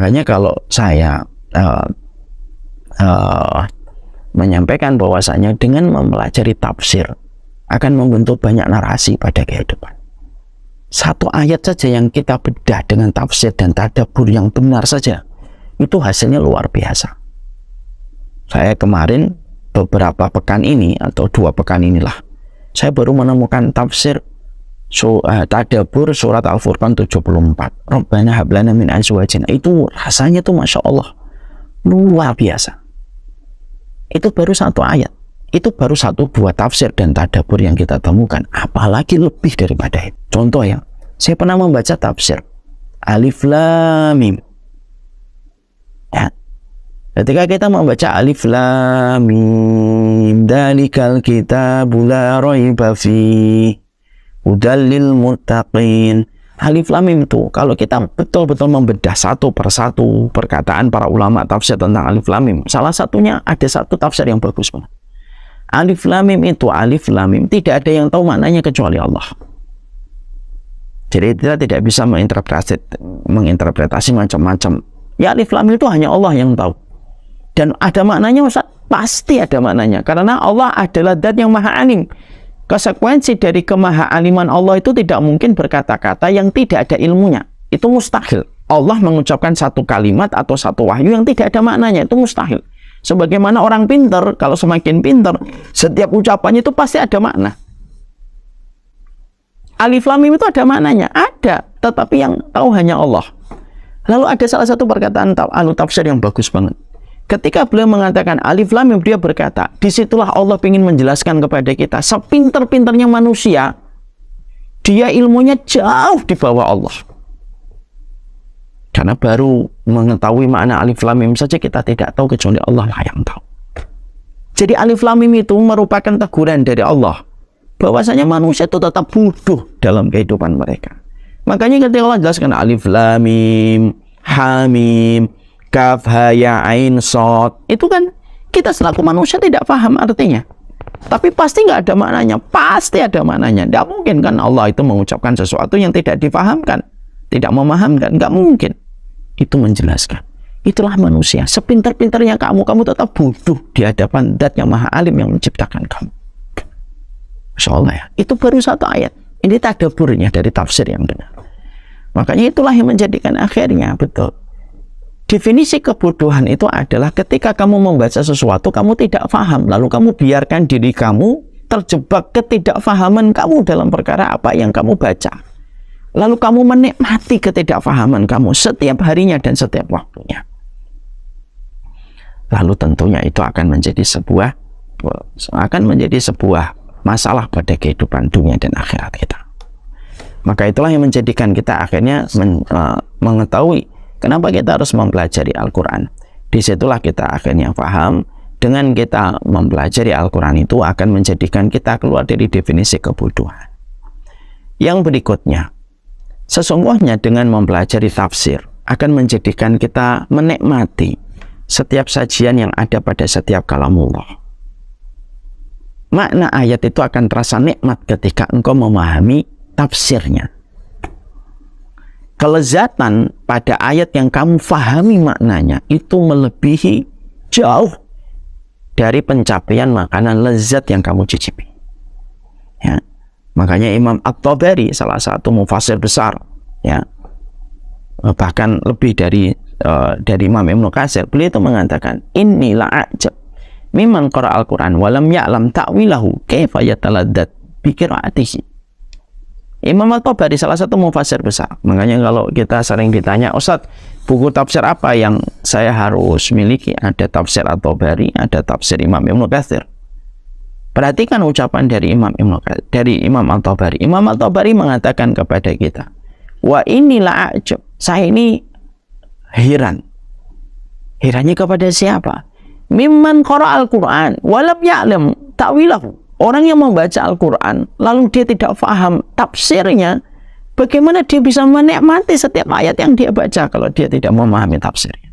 Makanya kalau saya menyampaikan bahwasanya dengan mempelajari tafsir akan membentuk banyak narasi pada kehidupan. Satu ayat saja yang kita bedah dengan tafsir dan tadabbur yang benar saja, itu hasilnya luar biasa. Saya kemarin beberapa pekan ini atau 2 pekan inilah, saya baru menemukan tafsir tadabbur surat Al-Furqan 74. Rabbana hablana min azwajina. Itu rasanya tuh Masya Allah luar biasa. Itu baru 1 ayat. Itu baru 1 buah tafsir dan tadabbur yang kita temukan. Apalagi lebih daripada itu. Contoh ya, saya pernah membaca tafsir Alif Lam Mim. Ya. Ketika kita membaca Alif Lam Mim, dzalikal kitabul la raiba fihi hudal lil muttaqin. Alif Lam Mim itu kalau kita betul-betul membedah satu persatu perkataan para ulama tafsir tentang Alif Lam Mim, salah satunya ada 1 tafsir yang bagus banget. Alif Lam Mim itu, Alif Lam Mim tidak ada yang tahu maknanya kecuali Allah. Jadi kita tidak bisa menginterpretasi macam-macam. Ya Alif Lam Mim itu hanya Allah yang tahu. Dan ada maknanya Ustaz? Pasti ada maknanya. Karena Allah adalah zat yang maha alim. Konsekuensi dari kemaha-aliman Allah itu tidak mungkin berkata-kata yang tidak ada ilmunya. Itu mustahil. Allah mengucapkan 1 kalimat atau 1 wahyu yang tidak ada maknanya. Itu mustahil. Sebagaimana orang pintar, kalau semakin pintar, setiap ucapannya itu pasti ada makna. Alif Lam Mim itu ada maknanya? Ada. Tetapi yang tahu hanya Allah. Lalu ada salah satu perkataan tafsir yang bagus banget. Ketika beliau mengatakan Alif Lam Mim, dia berkata, disitulah Allah ingin menjelaskan kepada kita, sepintar-pintarnya manusia, dia ilmunya jauh di bawah Allah. Karena baru mengetahui makna Alif Lam Mim saja kita tidak tahu, kecuali Allah lah yang tahu. Jadi Alif Lam Mim itu merupakan teguran dari Allah, bahwasanya manusia itu tetap bodoh dalam kehidupan mereka. Makanya ketika Allah jelaskan Alif Lam Mim, Ha Mim, Kaf Ha Ya Ain Shad, itu kan kita selaku manusia tidak paham artinya. Tapi pasti nggak ada maknanya, pasti ada maknanya. Tidak mungkin kan Allah itu mengucapkan sesuatu yang tidak dipahamkan, tidak memahamkan, nggak mungkin. Itu menjelaskan. Itulah manusia. Sepintar-pintarnya kamu tetap bodoh di hadapan zat yang maha alim yang menciptakan kamu. Masya Allah ya. Itu baru 1 ayat. Ini tadabburnya dari tafsir yang benar. Makanya itulah yang menjadikan akhirnya betul. Definisi kebodohan itu adalah ketika kamu membaca sesuatu, kamu tidak paham, lalu kamu biarkan diri kamu terjebak ketidakfahaman kamu dalam perkara apa yang kamu baca. Lalu kamu menikmati ketidakfahaman kamu setiap harinya dan setiap waktunya. Lalu tentunya itu akan menjadi sebuah masalah pada kehidupan dunia dan akhirat kita. Maka itulah yang menjadikan kita akhirnya mengetahui kenapa kita harus mempelajari Al-Quran. Disitulah kita akhirnya paham, dengan kita mempelajari Al-Quran itu akan menjadikan kita keluar dari definisi kebodohan. Yang berikutnya, sesungguhnya dengan mempelajari tafsir akan menjadikan kita menikmati setiap sajian yang ada pada setiap kalamullah. Makna ayat itu akan terasa nikmat ketika engkau memahami tafsirnya. Kelezatan pada ayat yang kamu fahami maknanya itu melebihi jauh dari pencapaian makanan lezat yang kamu cicipi. Ya. Makanya Imam At-Tabari, salah satu mufassir besar, ya, bahkan lebih dari Imam Ibnu Katsir, beliau itu mengatakan, inni la'ajab mimman qara al-Quran walam ya'lam ta'wilahu kaifa yataladdad bi qiraatihi. Imam At-Tabari salah satu mufassir besar. Makanya kalau kita sering ditanya, Ustadz, buku tafsir apa yang saya harus miliki? Ada tafsir At-Tabari, ada tafsir Imam Ibnu Katsir. Perhatikan ucapan dari Imam At-Tabari. Imam At-Tabari mengatakan kepada kita, wa inilah ajab, saya ini heran. Herannya kepada siapa? Mimman qara al-Quran walam ya'lam ta'wilahu. Orang yang membaca Al-Quran lalu dia tidak paham tafsirnya, bagaimana dia bisa menikmati setiap ayat yang dia baca kalau dia tidak memahami tafsirnya?